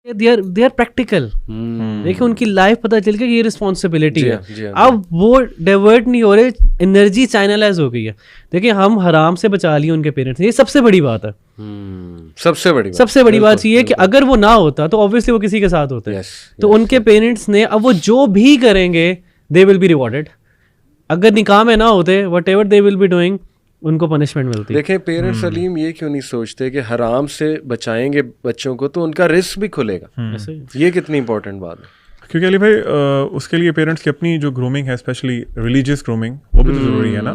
They are practical. دیکھیں ان کی life پتہ چل گیا کہ یہ رسپانسبلٹی ہے. اب وہ ڈائیورٹ نہیں ہو رہے, انرجی چینلائز ہو گئی ہے. دیکھیں ہم حرام سے بچا لیے ان کے پیرنٹس, یہ سب سے بڑی بات ہے. سب سے بڑی بات یہ ہے کہ اگر وہ نہ ہوتا تو اوبویسلی وہ کسی کے ساتھ ہوتے. تو ان کے پیرنٹس نے اب وہ جو بھی کریں گے دے ول بی ریوارڈیڈ. اگر نکاح میں نہ ہوتے whatever they will be doing ان کو پنشمنٹ ملتی. دیکھیں پیرنٹس علیم یہ کیوں نہیں سوچتے کہ حرام سے بچائیں گے بچوں کو تو ان کا رزق بھی کھلے گا. یہ کتنی امپورٹنٹ بات ہے. کیونکہ علی بھائی اس کے لیے پیرنٹس کی اپنی جو گرومنگ ہے اسپیشلی ریلیجیس گرومنگ وہ بھی تو ضروری ہے نا.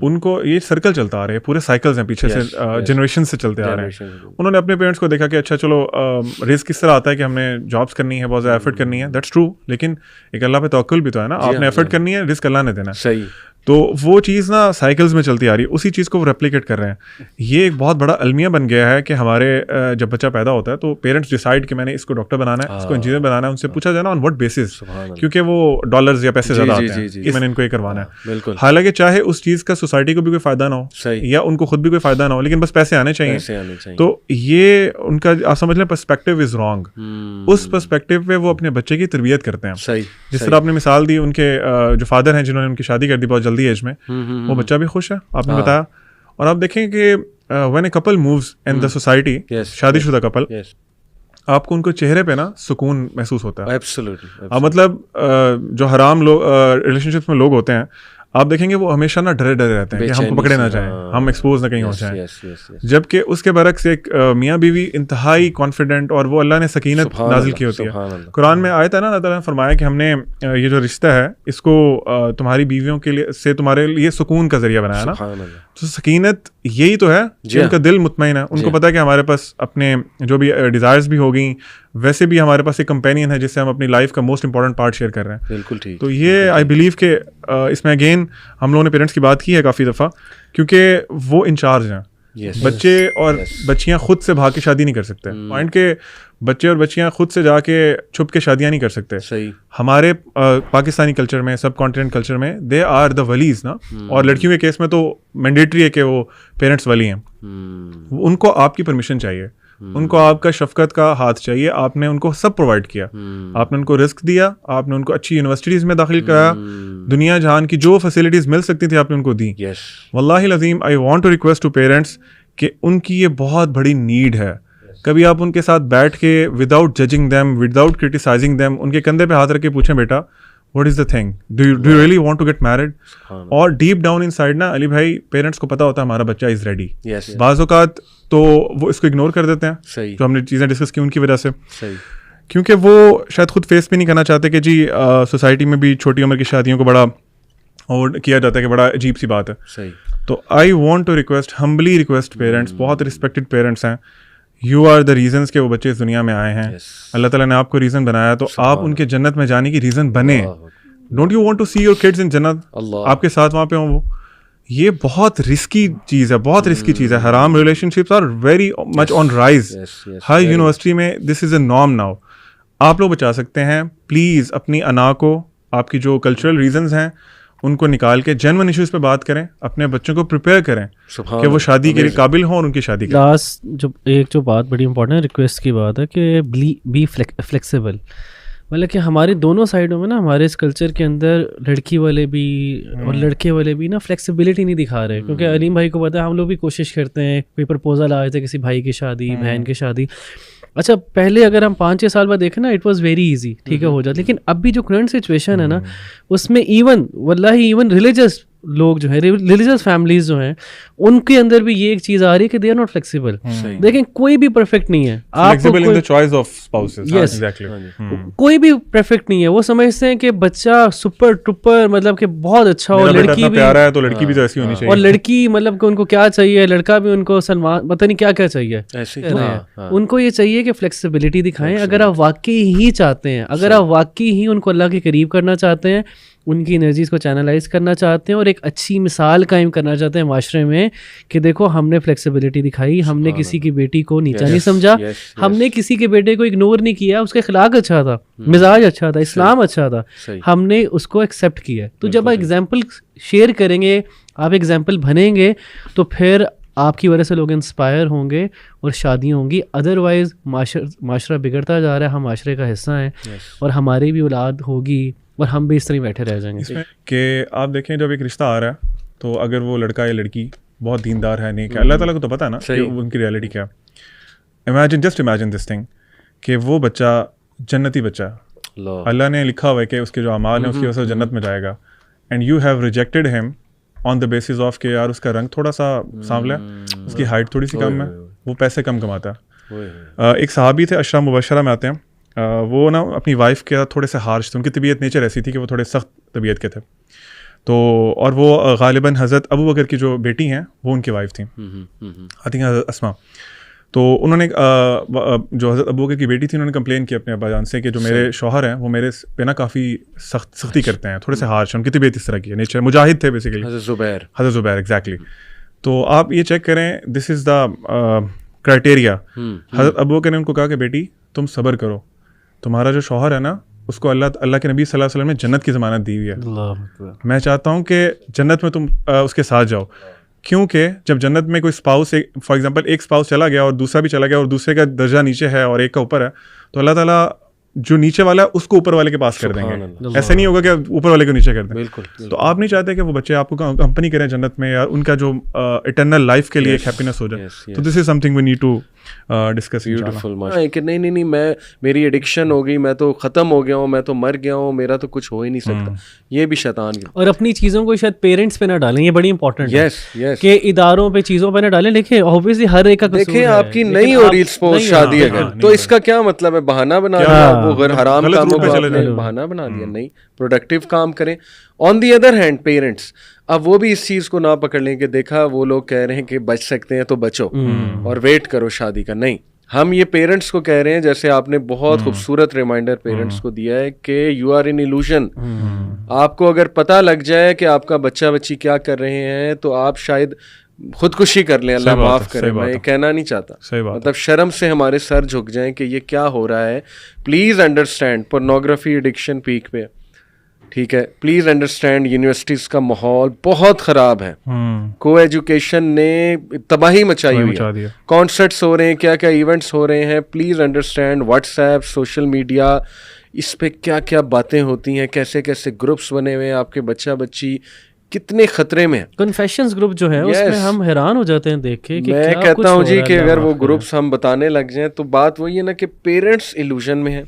ان کو یہ سرکل چلتا آ رہا ہے, پورے سائیکلز ہیں پیچھے سے جنریشن سے چلتے آ رہے ہیں. انہوں نے اپنے پیرنٹس کو دیکھا کہ اچھا چلو رزق کس طرح آتا ہے کہ ہم نے جابس کرنی ہے, بہت زیادہ ایفرٹ کرنی ہے, دیٹس ٹرو, لیکن ایک اللہ پہ توکل بھی تو ہے نا. آپ نے ایفرٹ کرنی ہے, رزق اللہ نے دینا ہے. صحیح. تو وہ چیز نا سائیکلز میں چلتی آ رہی ہے, اسی چیز کو وہ ریپلیکیٹ کر رہے ہیں. یہ ایک بہت بڑا المیہ بن گیا ہے کہ ہمارے جب بچہ پیدا ہوتا ہے تو پیرنٹس ڈیسائڈ کہ میں نے اس کو ڈاکٹر بنانا ہے, اس کو انجینئر بنانا ہے. ان سے پوچھا جائے نا آن وٹ بیسس, کیونکہ وہ ڈالرز یا پیسے زیادہ آتے ہیں کہ میں نے ان کو یہ کروانا ہے. بالکل. حالانکہ چاہے اس چیز کا سوسائٹی کو بھی کوئی فائدہ نہ ہو یا ان کو خود بھی کوئی فائدہ نہ ہو, لیکن بس پیسے آنے چاہیے. تو یہ ان کا آپ سمجھ لیں پرسپیکٹیو از رانگ. اس پرسپیکٹیو پہ وہ اپنے بچے کی تربیت کرتے ہیں. جس طرح آپ نے مثال دی ان کے جو فادر ہیں جنہوں نے ان کی شادی کر دی بہت جلدی ایج میں, وہ بچہ بھی خوش ہے, آپ نے بتایا. اور آپ دیکھیں کہ when a Kapil moves in the society, شادی شدہ کپل, آپ کو ان کو چہرے پہ نا سکون محسوس ہوتا ہے. اب مطلب جو حرام لوگ ریلیشن شپس میں لوگ ہوتے ہیں, آپ دیکھیں گے وہ ہمیشہ نا ڈرے ڈرے رہتے ہیں کہ ہم کو پکڑے نہ جائیں, ہم ایکسپوز نہ کہیں ہو جائیں. جبکہ اس کے برعکس ایک میاں بیوی انتہائی کانفیڈنٹ, اور وہ اللہ نے سکینت نازل کی ہوتی ہے. قرآن میں آیت ہے نا, اللہ تعالیٰ نے فرمایا کہ ہم نے یہ جو رشتہ ہے اس کو تمہاری بیویوں کے لیے سے تمہارے لیے سکون کا ذریعہ بنایا نا. تو سکینت یہی تو ہے کہ ان کا دل مطمئن ہے, ان کو پتا ہے کہ ہمارے پاس اپنے جو بھی ڈیزائرز بھی ہوگی, ویسے بھی ہمارے پاس ایک کمپینین ہے جس سے ہم اپنی لائف کا موسٹ امپورٹنٹ پارٹ شیئر کر رہے ہیں. بالکل ٹھیک. تو یہ آئی بلیو کہ اس میں اگین ہم لوگوں نے پیرنٹس کی بات کی ہے کافی دفعہ, کیونکہ وہ انچارج ہیں. بچے اور بچیاں خود سے بھاگ کے شادی نہیں کر سکتے. پوائنٹ کہ بچے اور بچیاں خود سے جا کے چھپ کے شادیاں نہیں کر سکتے. ہمارے پاکستانی کلچر میں, سب کانٹیننٹ کلچر میں, دے آر دا ولیز نا. اور لڑکیوں کے کیس میں تو مینڈیٹری ہے کہ وہ پیرنٹس ولی ہیں. ان کو آپ کی پرمیشن چاہیے, ان کو آپ کا شفقت کا ہاتھ چاہیے. آپ نے ان کو سب پرووائڈ کیا, آپ نے ان کو رزق دیا, آپ نے ان کو اچھی یونیورسٹیز میں داخل کرایا, دنیا جہان کی جو فیسلٹیز مل سکتی تھیں آپ نے ان کو دی. واللہ العظیم I want to request to parents کہ ان کی یہ بہت بڑی نیڈ ہے. کبھی آپ ان کے ساتھ بیٹھ کے without judging them, without criticising them, ان کے کندھے پہ ہاتھ رکھ کے پوچھیں بیٹا what is the thing, do you really want to get married. اور ڈیپ ڈاؤن ان سائڈ نا علی بھائی پیرنٹس کو پتا ہوتا ہے ہمارا بچہ از ریڈی. بعض اوقات تو وہ اس کو اگنور کر دیتے ہیں جو ہم نے چیزیں ڈسکس کی ان کی وجہ سے, کیونکہ وہ شاید خود فیس بھی نہیں کرنا چاہتے کہ جی سوسائٹی میں بھی چھوٹی عمر کی شادیوں کو بڑا اور کیا جاتا ہے کہ بڑا عجیب سی بات ہے. تو I want to request, humbly request parents, بہت رسپیکٹڈ پیرنٹس ہیں, یو آر دا ریزنس کہ وہ بچے اس دنیا میں آئے ہیں. اللہ تعالیٰ نے آپ کو ریزن بنایا, تو آپ ان کے جنت میں جانے کی ریزن بنے. Don't you want to see your kids in jannat, آپ کے ساتھ وہاں پہ ہوں وہ. یہ بہت رسکی چیز ہے, بہت رسکی چیز ہے. حرام relationships are very much on rise. ہر یونیورسٹی میں this is a norm now. آپ لوگ بچا سکتے ہیں پلیز اپنی انا کو, آپ کی جو کلچرل ریزنز ہیں ان کو نکال کے جینوئن ایشوز پہ بات کریں, اپنے بچوں کو پریپیئر کریں کہ وہ شادی کے لیے قابل ہوں اور ان کی شادی کریں. لاسٹ جو بات بڑی امپورٹنٹ ہے, ریکویسٹ کی بات ہے کہ بی فلیکسیبل. مطلب کہ ہماری دونوں سائڈوں میں نا, ہمارے اس کلچر کے اندر لڑکی والے بھی اور لڑکے والے بھی نا فلیکسیبلٹی نہیں دکھا رہے. کیونکہ علیم بھائی کو پتا ہے ہم لوگ بھی کوشش کرتے ہیں, کوئی پرپوزل آئے تھے کسی بھائی کی شادی, بہن کی شادی. اچھا پہلے اگر ہم 5-6 سال بعد دیکھیں نا, اٹ واز ویری ایزی, ٹھیک ہے ہو جاتا. لیکن اب بھی جو کرنٹ سچویشن ہے نا, اس میں ایون ریلیجس لوگ جو ہیں, ریلیجس فیملیز جو ہیں, ان کے اندر بھی یہ ایک چیز آ رہی ہے کہ دے آر ناٹ فلیکسیبل. دیکھیں کوئی بھی پرفیکٹ نہیں ہے, کوئی بھی پرفیکٹ نہیں ہے. وہ سمجھتے ہیں کہ بچہ سپر ٹپر مطلب کہ بہت اچھا ہو, لڑکی بھی پیارا ہے تو لڑکی بھی تو ایسی ہونی چاہیے, اور لڑکی مطلب کہ ان کو کیا چاہیے, لڑکا بھی ان کو سلمان پتہ نہیں کیا کیا چاہیے. ان کو یہ چاہیے کہ فلیکسیبلٹی دکھائیں. اگر آپ واقعی ہی چاہتے ہیں, اگر آپ واقعی ہی ان کو اللہ کے قریب کرنا چاہتے ہیں, ان کی انرجیز کو چینلائز کرنا چاہتے ہیں, اور ایک اچھی مثال قائم کرنا چاہتے ہیں معاشرے میں کہ دیکھو ہم نے فلیکسیبلٹی دکھائی, ہم نے کسی کی بیٹی کو نیچا نہیں سمجھا, ہم نے کسی کے بیٹے کو اگنور نہیں کیا, اس کا اخلاق اچھا تھا, مزاج اچھا تھا, اسلام اچھا تھا, ہم نے اس کو ایکسیپٹ کیا. تو جب آپ ایگزامپل شیئر کریں گے, آپ ایگزامپل بنیں گے, تو پھر آپ کی وجہ سے لوگ انسپائر ہوں گے اور شادیاں ہوں گی. ادروائز معاشرہ بگڑتا جا رہا ہے, ہم معاشرے کا حصہ ہیں اور ہماری بھی اولاد ہوگی اور ہم بھی اس طرح بیٹھے رہ جائیں گے. کہ آپ دیکھیں جب ایک رشتہ آ رہا ہے تو اگر وہ لڑکا یا لڑکی بہت دیندار ہے, نیک ہے, اللہ تعالیٰ کو تو پتہ ہے نا کہ ان کی ریالٹی کیا ہے. جسٹ امیجن دس تھنگ کہ وہ بچہ جنتی بچہ ہے, اللہ نے لکھا ہوا ہے کہ اس کے جو اعمال ہیں اس کی وجہ سے جنت میں جائے گا, and you have rejected him on the basis of کہ یار اس کا رنگ تھوڑا سا سانولا ہے, اس کی ہائٹ تھوڑی سی کم ہے, وہ پیسے کم کماتا ہے. ایک صحابی تھے, عشرہ مبشرہ میں آتے ہیں, وہ نا اپنی وائف کے ساتھ تھوڑے سے ہارش تھے, ان کی طبیعت نیچر ایسی تھی کہ وہ تھوڑے سخت طبیعت کے تھے. تو اور وہ غالباً حضرت ابو بکر کی جو بیٹی ہیں وہ ان کی وائف تھیں, آئی تھنک حضرت اسما. تو انہوں نے جو حضرت ابو بکر کی بیٹی تھی انہوں نے کمپلین کی اپنے ابا جان سے کہ جو میرے شوہر ہیں وہ میرے پہ نا کافی سختی کرتے ہیں, تھوڑے سے ہارش ہیں, ان کی طبیعت اس طرح کی ہے, نیچر مجاہد تھے بیسیکلی, حضرت زبیر ایگزیکٹلی. تو آپ یہ چیک کریں, دس از دا کرائٹیریا. حضرت ابو بکر نے ان کو کہا کہ بیٹی تم صبر کرو, تمہارا جو شوہر ہے نا اس کو اللہ کے نبی صلی اللہ علیہ وسلم نے جنت کی ضمانت دی ہوئی ہے, میں چاہتا ہوں کہ جنت میں تم اس کے ساتھ جاؤ. کیونکہ جب جنت میں کوئی اسپاؤس, فار ایگزامپل ایک اسپاؤس چلا گیا اور دوسرا بھی چلا گیا اور دوسرے کا درجہ نیچے ہے اور ایک کا اوپر ہے, تو اللہ تعالیٰ جو نیچے والا ہے اس کو اوپر والے کے پاس کر دیں گے. ایسا نہیں ہوگا کہ اوپر والے کو نیچے کر دیں. تو آپ نہیں چاہتے کہ وہ بچے آپ کو کمپنی کریں جنت میں, یا ان کا جو اٹرنل لائف کے لیے ایک ہیپینس ہو جائے. تو this is something we need to discuss. کہ نہیں میں میری ایڈکشن ہو گئی, میں تو ختم ہو گیا ہوں, میں تو مر گیا ہوں, میرا تو کچھ ہو ہی نہیں سکتا, یہ بھی شیطان کی. اور اپنی چیزوں کو شاید پیرنٹس پہ نہ ڈالیں, یہ بڑی امپورٹنٹ ہے کہ اداروں پہ چیزوں پہ نہ ڈالیں. دیکھیں اوبویسلی ہر ایک کا قصور ہے. دیکھیں آپ کی نہیں ہو رہی اسپوز شادی اگر, تو اس کا کیا مطلب ہے؟ بہانہ بنا لیا, وہ غیر حرام کاموں کو آپ نے بہانہ بنا لیا. نہیں, پروڈکٹیو کام کریں. آن دی ادر ہینڈ پیرنٹس اب وہ بھی اس چیز کو نہ پکڑ لیں کہ دیکھا وہ لوگ کہہ رہے ہیں کہ بچ سکتے ہیں تو بچو اور ویٹ کرو شادی کا. نہیں, ہم یہ پیرنٹس کو کہہ رہے ہیں, جیسے آپ نے بہت خوبصورت ریمائنڈر پیرنٹس کو دیا ہے کہ یو آر ان ایلوژن. آپ کو اگر پتہ لگ جائے کہ آپ کا بچہ بچی کیا کر رہے ہیں تو آپ شاید خودکشی کر لیں, اللہ معاف کرے, میں یہ کہنا نہیں چاہتا, مطلب شرم سے ہمارے سر جھک جائیں کہ یہ کیا ہو رہا ہے. Please understand pornography addiction peak پہ, ٹھیک ہے, پلیز انڈرسٹینڈ یونیورسٹیز کا ماحول بہت خراب ہے, کو ایجوکیشن نے تباہی مچائی ہوئی ہے, کانسرٹس ہو رہے ہیں, کیا کیا ایونٹس ہو رہے ہیں. Please understand WhatsApp, social media, اس پہ کیا کیا باتیں ہوتی ہیں, کیسے کیسے گروپس بنے ہوئے ہیں, آپ کے بچہ بچی کتنے خطرے میں. کنفیشنز گروپ جو ہے اس میں ہم حیران ہو جاتے ہیں دیکھ کے. میں کہتا ہوں جی کہ اگر وہ گروپس ہم بتانے لگ جائیں تو بات وہی ہے نا کہ پیرنٹس ایلوژن میں ہیں,